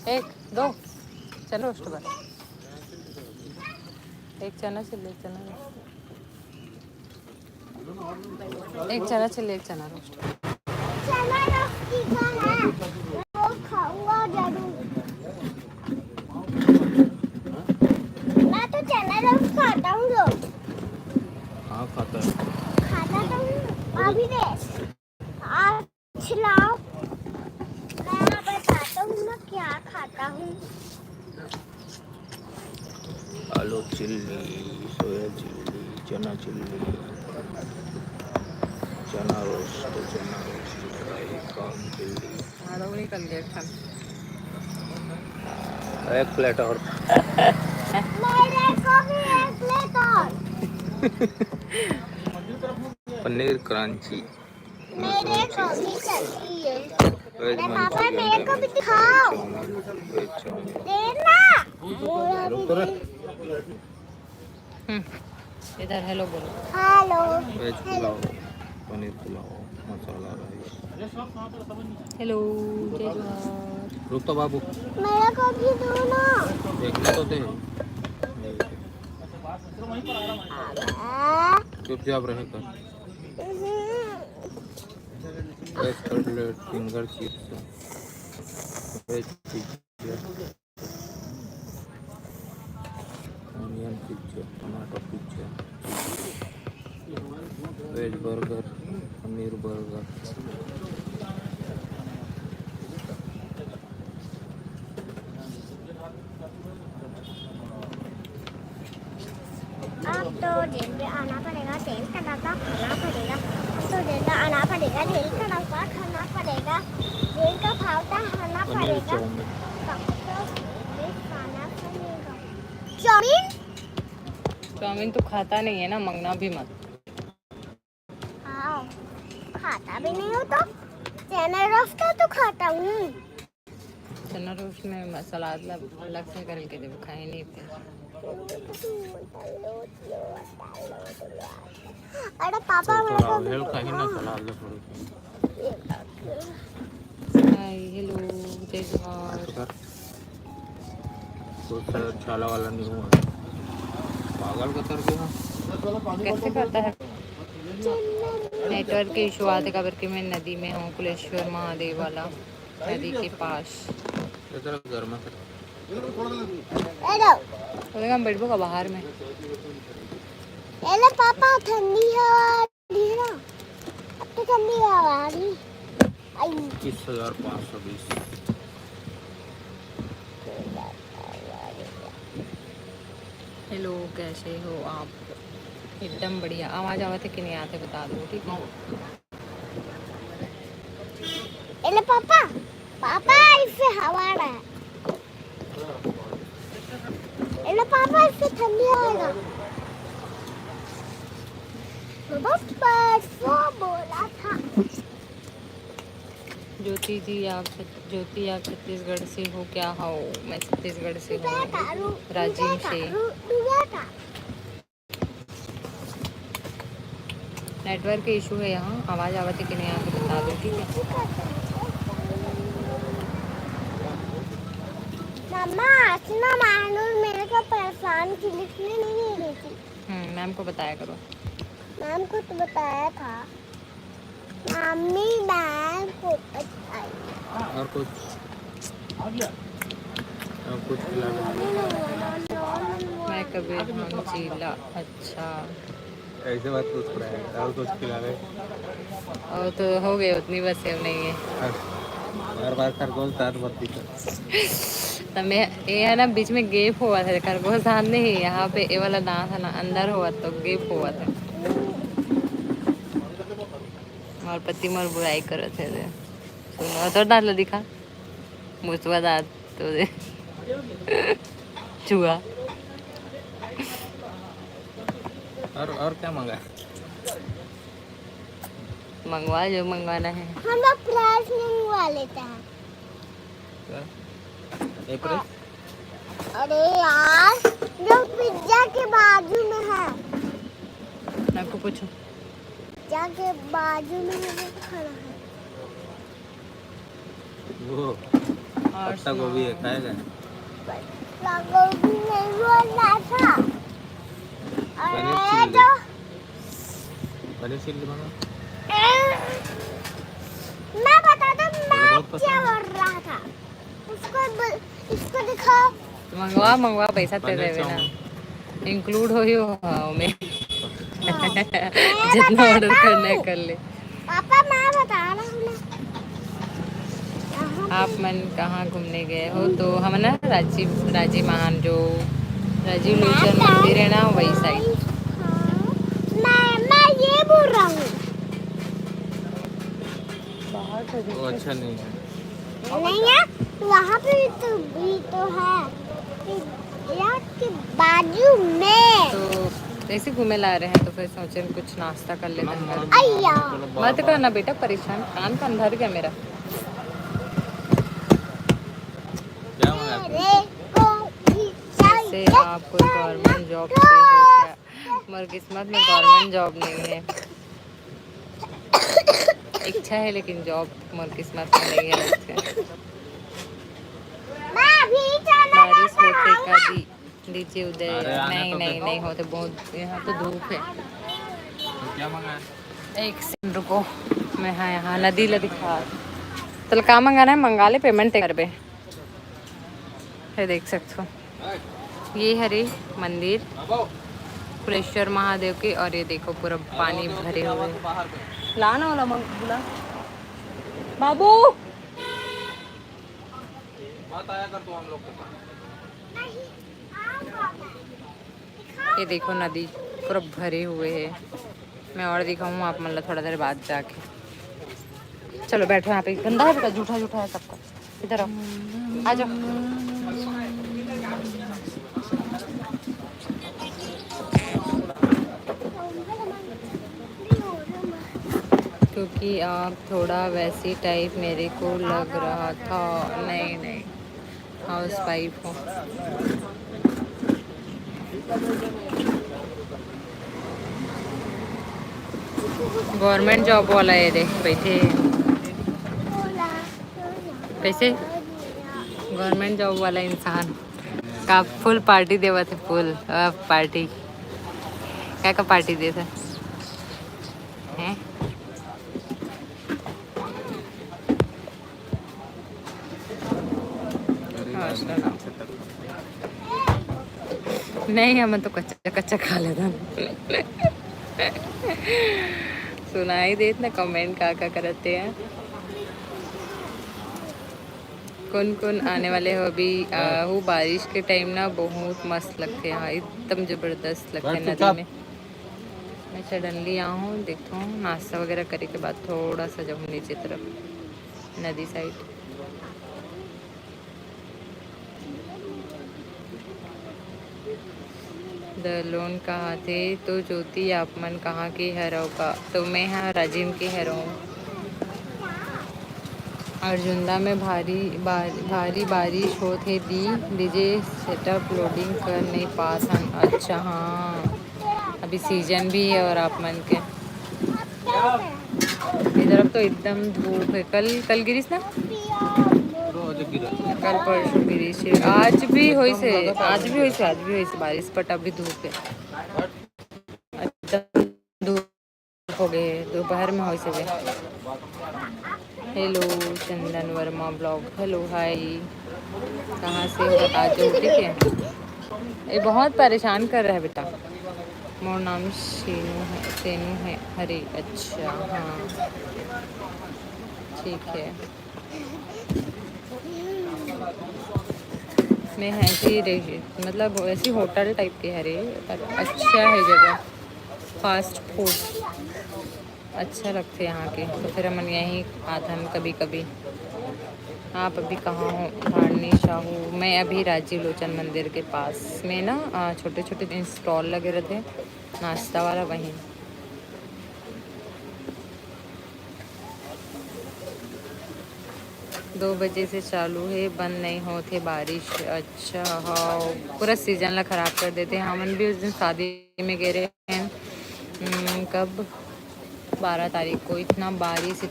एक दो चलो रोस्ट बस एक चना चिल्ली एक चना चिल्ली एक चना रोस्ट चना रोटी का है वो खाऊंगा जरूर मैं तो चना रोटी खाता हूँ जो हाँ खाता है खाता तो हूँ अभी दे आप खिलाओ मैं बताता हूँ मैं क्या खाता हूँ आलू चिल्ली सोया चिल्ली चना रोस्ट फ्राई कॉर्न चिल्ली आड़ोगली कल गए खान एक प्लेट और मेरे को भी एक प्लेट और पनीर क्रंची मेरे को भी चाहिए वेज अरे पापा मंचूरियन मेरे को भी दिखाओ वेज चाउमीन देना मोरा भी दे इधर हेलो बोलो हेलो वेज पुलाव पनीर पुलाव मसाला राइस हेलो जय जोहार रुक तो बाबू मेरे को भी दो ना देखने तो दे चुपचाप रहे कर veg cutlet finger chips veg pizza onion pizza tomato pizza veg burger paneer burger अब तो जेल में आना पड़ेगा तेल का डब्बा खाना पड़ेगा अब तो जेल में आना पड़ेगा जेल का डब्बा खाना पड़ेगा जेल का फावटा खाना पनीर पड़ेगा चाउमीन तब तो जेल खाना पड़ेगा चाउमीन चाउमीन तो खाता नहीं है ना मंगना भी मत हाँ खाता भी नहीं हो तो चना रोस्ट तो खाता हूँ चना रोस्ट में सलाद अलग से करके दे खाए नहीं थे अरे पापा मेरे को भी हेल्थ दो कहीं ना ना। सलाद ले थोड़ी हाय हेलो जय जोहार कुछ छाला वाला नहीं हुआ पागल का तर गया कैसे करता है नेटवर्क के इशू आते खबर कि मैं नदी में हूँ कुलेश्वर महादेव वाला नदी के पास ये तेरा घर में हेलो तो हम बैठो का बाहर में हेलो पापा ठंडी हवा आ रही है ना अब तो ठंडी हवा आ रही आई 21,520 हेलो कैसे हो आप एकदम बढ़िया आवाज़ आवाते कि नहीं आते बता दो ठीक है हेलो पापा पापा इससे हवा आ रहा है हेलो पापा इससे ठंडी आएगा परसों बोला था ज्योति आप छत्तीसगढ़ से हो क्या हो मैं छत्तीसगढ़ से हूँ राजिम से नेटवर्क के इशू है यहाँ आवाज़ आवाते कि नहीं आते बता दो ठीक है मम्मा सुना मानूर मेरे को परेशान की लिखने नहीं दे रही थी मैम को बताया करो मैम को तो बताया था मम्मी मैम को बताई और कुछ खिला दो मैं कबीर जिला अच्छा ऐसे बात कुछ कराया और कुछ खिला दे और तो हो गए उतनी बस सेव नहीं है हर बार खरगोश दांत भरती कर तो मैं ये है ना बीच में गैप हुआ था खरगोश दांत नहीं यहाँ पे ये वाला दांत है ना अंदर हुआ तो गैप हुआ था और पति मोर बुराई कर थे सुनो तो दांत लो दिखा मुझवा दांत तो दे चूहा और क्या मंगा मंगवा जो मंगवाना है हम लोग प्राइस मंगवा लेते हैं एक प्रेस अरे यार जो पिज्जा के बाजू में है आपको पूछो पिज्जा के बाजू में है वो खड़ा है वो और पत्ता गोभी है, खाएगा? गोभी नहीं बोलना था। पनीर अरे चिल्ली, तो पनीर चिल्ली मंगा। मैं बता दो मैं बहुत क्या पसंद है। बोल रहा था। इसको दिखाओ। मंगवा मंगवा, पैसा दे पनीर देवे ना, चाउमीन। इंक्लूड हो ही हाँ में। हाँ, मैं जितना ऑर्डर बताता करना है हूँ। कर ले। पापा मैं बता रहा हूँ ना। यहाँ आप पे मन कहाँ घूमने गए हो? तो हम ना राजीव महान जो राजीव मैं लोचन मंदिर है ना वही साइड। हाँ, मैं ये बोल रहा हूँ। वो अच्छा नहीं है। नहीं है, वहाँ पे भी तो है। यार के बाजू में। तो ऐसे घूमे ला रहे हैं तो फिर सोचे कुछ नाश्ता कर लेते हैं घर। अय्या। मत करना बेटा परेशान, कान कान भर गया मेरा। क्या मंगाते हो? मेरे को भी जैसे चाहिए। आप कोई गवर्नमेंट जॉब से हो क्या? मगर किस्मत में गवर्नमेंट जॉब नहीं है। इच्छा है लेकिन जॉब मगर किस्मत में नहीं है बच्चे। मैं भी चला बारिश होते का बनाऊंगा। दीजिए उदय। अरे आने नहीं तो नहीं दे। नहीं होते, बहुत यहाँ तो धूप है। तो क्या मंगाया? एक सेकंड रुको, मैं हाँ यहाँ नदी ला दिखा। चल कहाँ मंगाना है मंगा ले, पेमेंट कर पे है, देख सकते हो। ये हरे मंदिर कुलेश्वर महादेव के, और ये देखो पूरा पानी भरे हुए। लाना वाला बुला बाबू। मत आया कर तू हम लोग के पास। ये देखो नदी पूरा भरे हुए है। मैं और दिखाऊँ आप मतलब थोड़ा देर बाद जाके। चलो बैठो यहाँ पे, गंदा है बेटा, जूठा जूठा है सबका। इधर आओ, आ जाओ। क्योंकि आप थोड़ा वैसी टाइप मेरे को लग रहा था। नहीं नहीं, हाउस वाइफ हो। गवर्नमेंट जॉब वाला है, देख बैठे कैसे गवर्नमेंट जॉब वाला इंसान का फुल पार्टी देवा थे, फुल पार्टी क्या का पार्टी दे थे हैं? नहीं हम तो कच्चा कच्चा खा लेता। सुनाई देत ना कमेंट का करते हैं। कौन कौन आने वाले हो अभी? वो बारिश के टाइम ना बहुत मस्त लगते हैं, एकदम जबरदस्त लगते हैं नदी में। मैं सडनली यहाँ हूँ, देखता हूँ नाश्ता वगैरह करने के बाद थोड़ा सा जाऊँ नीचे तरफ नदी साइड। दलोन कहाँ थे? तो ज्योति आप मन कहाँ की हरो का? तो मैं यहाँ राजिम की हरो हूँ। अर्जुंदा में भारी बारिश हो थे दी डीजे सेटअप लोडिंग कर नहीं पास हम। अच्छा हाँ, अभी सीजन भी है और आप मन के इधर अब तो एकदम धूप है। कल कल गिरीश ना, रोज गिरा। कल परसों गिरीश है। आज भी हुई से बारिश, बट अभी धूप है, एकदम धूप हो गए है। दोपहर में हुई से। Hello Chandan Verma blog, hello hi, कहाँ से हो बता दो ठीक है। ये बहुत परेशान कर रहा है बेटा। मोर नाम सेनू है हरे। अच्छा हाँ ठीक है। मैं ऐसी रही मतलब ऐसी होटल टाइप के हरे, पर अच्छा है जगह, फास्ट फूड अच्छा लगते हैं यहाँ के, तो फिर हम यहीं आते हैं कभी कभी। आप अभी कहाँ हो? धारनी शाहू। मैं अभी राजीव लोचन मंदिर के पास में ना छोटे छोटे स्टॉल लगे रहते हैं नाश्ता वाला, वहीं। दो बजे से चालू है, बंद नहीं होते बारिश। अच्छा हाँ, पूरा सीजन ला खराब कर देते हैं। हमन भी उस दिन शादी में गए रहे हैं। कब 12 तारीख को इतना बारिश,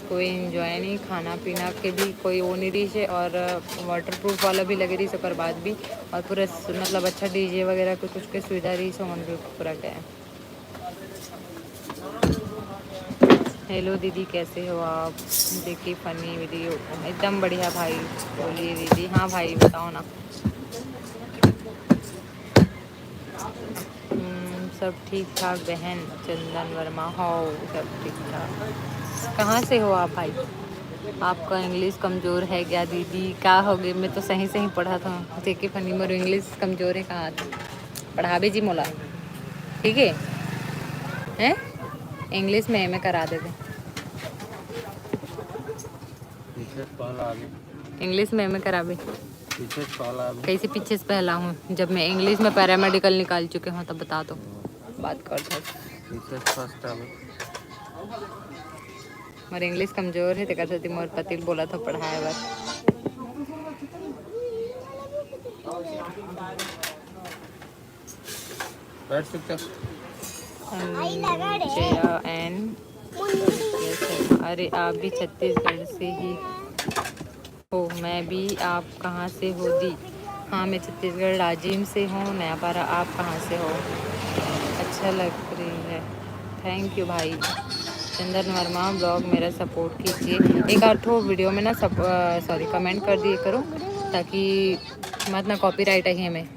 कोई एंजॉय नहीं, खाना पीना के भी कोई वो नहीं रही है, और वाटरप्रूफ वाला भी लगे रही, पर बाद भी, और पूरा मतलब अच्छा डीजे वगैरह कुछ के सुविधा रही, सो मन भी पूरा गया। हेलो दीदी, कैसे हो आप? देखिए फनी वीडियो, एकदम बढ़िया भाई। बोलिए दीदी। हाँ भाई बताओ ना। सब ठीक ठाक बहन। चंदन वर्मा हो, सब ठीक ठाक। कहाँ से हो आप भाई? आपका इंग्लिश कमज़ोर है क्या दीदी? क्या हो गए? मैं तो सही सही पढ़ा था। जेके फनी मोर इंग्लिश कमज़ोर है कहाँ था? पढ़ा भी जी मोला, ठीक है हैं? इंग्लिश में एम करा देते। इंग्लिश में एम करा भी। कैसे पीछे से पहला हूँ? जब मैं इंग्लिश में पैरामेडिकल निकाल चुके हूँ तब बता दो। बात कर था मोर इंग्लिश कमज़ोर है, तो कहते मोर पति बोला था पढ़ाए बस। जया एन। अरे आप भी छत्तीसगढ़ से ही हो? मैं भी। आप कहाँ से हो दी? हाँ मैं छत्तीसगढ़ राजिम से हूँ, नयापारा। आप कहाँ से हो? अच्छा लग रही है, थैंक यू भाई। चंदन वर्मा ब्लॉग मेरा सपोर्ट कीजिए। एक आठों वीडियो में ना सॉरी कमेंट कर दिए करो, ताकि मत ना कॉपीराइट आई हमें।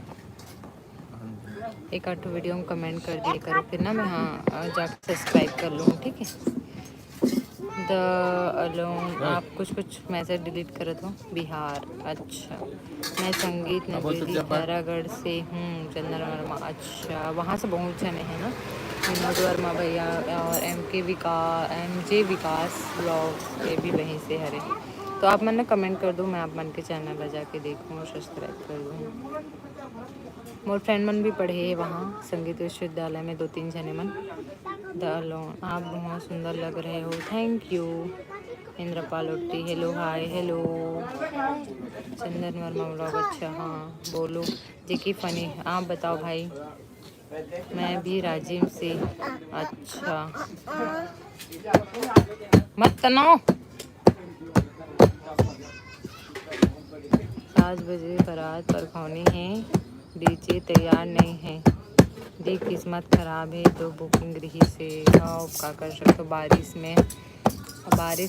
एक आठों वीडियो में कमेंट कर दिए करो, फिर ना मैं हाँ जाकर सब्सक्राइब कर लूँ, ठीक है। The alone. आप कुछ मैसेज डिलीट कर दो। बिहार। अच्छा, मैं संगीत नगरी खैरागढ़ से हूँ। चंदन वर्मा। अच्छा, वहाँ से बहुत जने हैं ना। विनोद वर्मा भैया और MJ विकास ब्लॉग, ये भी वहीं से हरे। तो आप मन ना कमेंट कर दो, मैं आप मन के चैनल पर जाके देखूँ और सब्सक्राइब कर दूँ। मोर फ्रेंड मन भी पढ़े है वहाँ संगीत विश्वविद्यालय में, 2-3 जने मन। The alone. आप बहुत सुंदर लग रहे हो, thank you. Indrapal Otti. Hello hi hello. Chandan Verma blog. अच्छा हाँ बोलो। जेकी फनी। आप बताओ भाई। मैं भी राजिम से। अच्छा मत तनाओ। 7 बजे बारात परखौनी है, डीजे तैयार नहीं है दी, किस्मत ख़राब है तो बुकिंग रही से। हाँ का कर सकते हो बारिश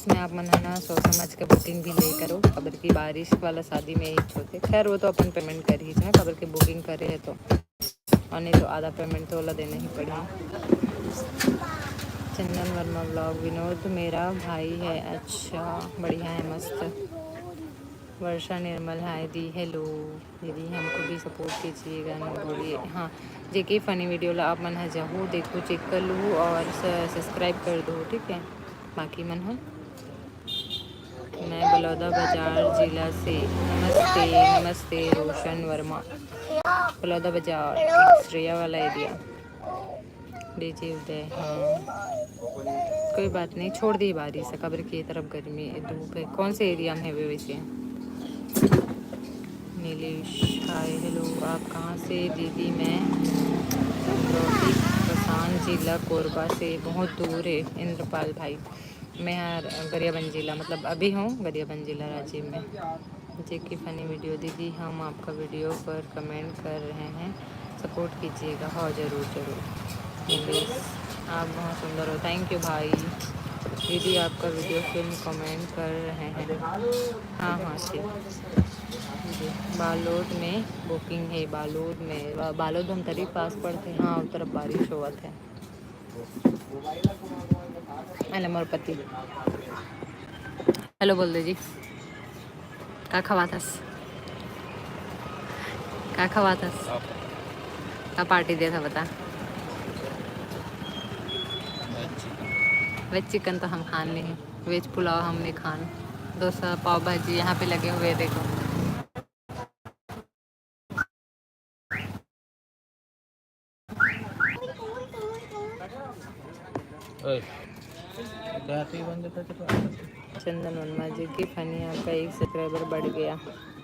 में आप मन है ना सोच समझ के बुकिंग भी ले करो। खबर की बारिश वाला शादी में ही होते, खैर वो तो अपन पेमेंट कर ही है, खबर की बुकिंग करे है तो, और नहीं तो आधा पेमेंट तो वाला देना ही पड़ेगा। चंदन वर्मा ब्लॉग। विनोद मेरा भाई है। अच्छा बढ़िया है, मस्त। वर्षा निर्मल हाय दी। हेलो दीदी, हमको भी सपोर्ट कीजिएगा ना, बोलिए। हाँ जेके फ़नी वीडियो ला आप मन है जाऊँ देखो, चेक कर लूँ और सब्सक्राइब कर दो, ठीक है। बाकी मन है मैं बलौदा बाजार जिला से। नमस्ते रोशन वर्मा। बलौदा बाजार श्रेया वाला एरिया। डीजे उदय। हाँ कोई बात नहीं, छोड़ दी बारिश से, खबर की तरफ गर्मी धूप है। कौन से एरिया में है वे वैसे? Nilesh hi hello. आप कहाँ से दीदी? मैं रोटी कसान जिला कोरबा से, बहुत दूर है। इंद्रपाल भाई। मैं गरियाबंद जिला, मतलब अभी हूँ गरियाबंद जिला राजीव में। जेकी फ़नी वीडियो। दीदी हम आपका वीडियो पर कमेंट कर रहे हैं, सपोर्ट कीजिएगा। हाँ ज़रूर नीलेश आप बहुत सुंदर हो, थैंक यू भाई। दीदी आपका वीडियो फिल्म कमेंट कर रहे हैं। हाँ ठीक। बालोद में बुकिंग है। बालोद हम तरी पास पड़ते हैं। हाँ उस तरफ बारिश हुआ था। अरे मोर पति हेलो बोल दे जी। का खवाथस का पार्टी दिया था बता। वेज चिकन तो हम खान नहीं, वेज पुलाव हमने खान। डोसा पाव भाजी यहाँ पे लगे हुए देखो। चंदन वर्मा जी की फनी, आपका 1 सब्सक्राइबर बढ़ गया।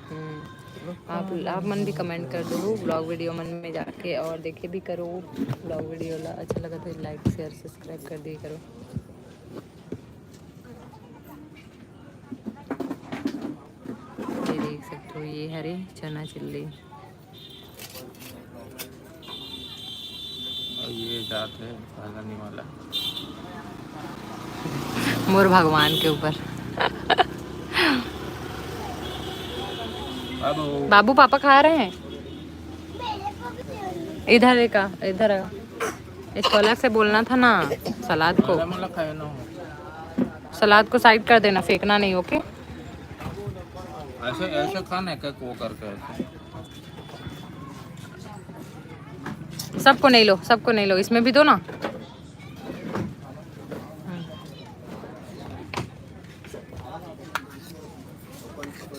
आप मन भी कमेंट कर दो ब्लॉग वीडियो मन में जाके, और देखे भी करो ब्लॉग वीडियो ला अच्छा लगा तो लाइक शेयर सब्सक्राइब कर दिए करो। ये देख सकते हो ये हरे चना चिल्ली, और ये जात है भागने वाला मोर भगवान के ऊपर। बाबू पापा खा रहे हैं। इधर का इधर इसको अलग से बोलना था ना। सलाद को सलाद को साइड कर देना, फेंकना नहीं। ओके ऐसे ऐसे खाना है क्या वो करके ऐसे? सबको नहीं लो, सबको नहीं लो, इसमें भी दो ना।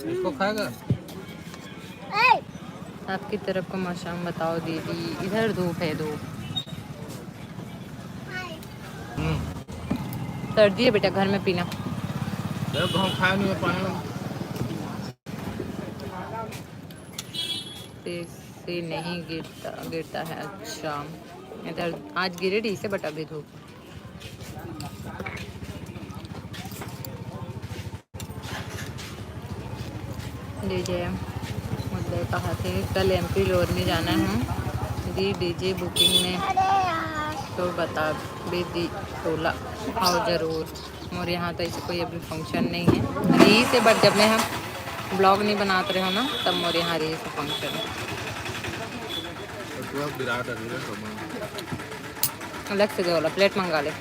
इसको खाएगा। आपकी तरफ का मौसम बताओ दीदी। इधर धूप है, धूप। सर्दी है बेटा, घर में पीना। खाया नहीं पानी से नहीं गिरता है। अच्छा इधर आज गिरे ढी से, बट अभी धूप। डीजे मतलब कहा थे कल MP लोरमी जाना है दी, डीजे बुकिंग में तो बता भी दी बोला। आओ जरूर। और यहाँ तो ऐसे कोई अभी फंक्शन नहीं है री से, बट जब मैं हम ब्लॉग नहीं बनाते रहे हो ना तब मोरे यहाँ री से फंक्शन है। अलग से दो प्लेट मंगा ले।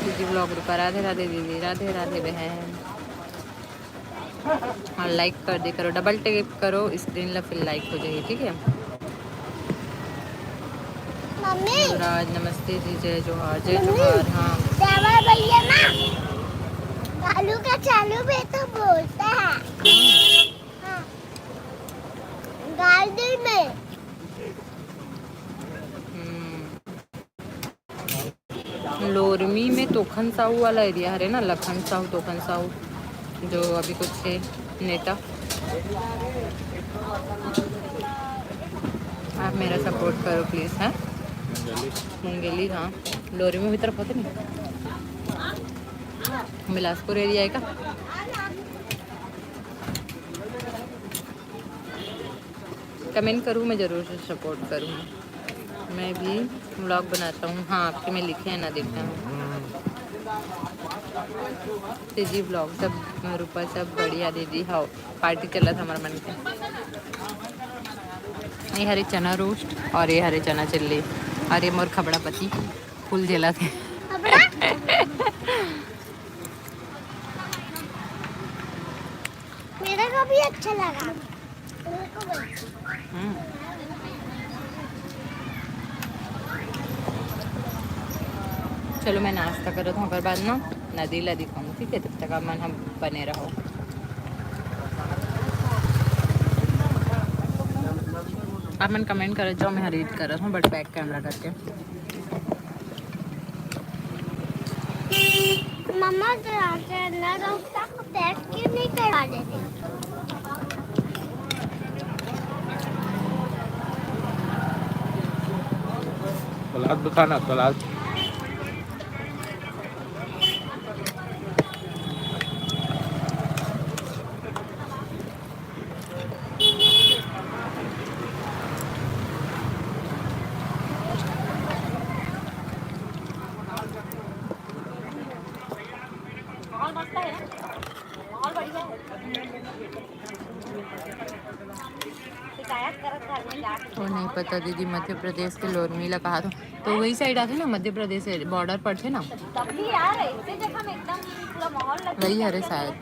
दीदी ब्लॉग रुका। राधे राधे दीदी, राधे राधे बहन। और लाइक कर दे करो, डबल टैप करो स्क्रीन ला, फिर लाइक हो जाएगी। ठीक है राज नमस्ते जी, जय जोहार, जय जोहार। हाँ भैया ना चालू का चालू में तो बोलता है। हाँ। गार्डन में लोरमी में तोखन साहू वाला एरिया है ना, लखन साहू तोखन साहू जो अभी कुछ है नेता। आप मेरा सपोर्ट करो प्लीज़। है मुंगेली। हाँ लोरमी भी तरफ होते नहीं, बिलासपुर एरिया है का। कमेंट करूँ मैं, ज़रूर से सपोर्ट करूँ। मैं भी व्लॉग बनाता हूँ। हाँ आपके में लिखे हैं ना, देखता हूँ। दीदी ब्लॉग सब रूपा सब बढ़िया दीदी। हाँ पार्टी चला था हमारे मन के। ये हरे चना रोस्ट और ये हरे चना चिल्ली और ये मोर खबड़ा पति फुल जेला थे। मेरा को भी अच्छा लगा। चलो मैं नाश्ता कर रहा हूँ, अगर बाद ना नदी ला दिखाऊँ। ठीक है तब तक आप मन हम बने रहो। आप मन कमेंट कर जाओ, मैं रीड कर रहा हूँ बट बैक कैमरा करके। मम्मा टेस्ट क्यों नहीं करवा देते? सलाद भी खाना, सलाद। और नहीं पता दीदी, मध्य प्रदेश के लोरमीला कहा था तो वही साइड आते ना, मध्य प्रदेश से बॉर्डर पर थे ना। वही हरे शायद।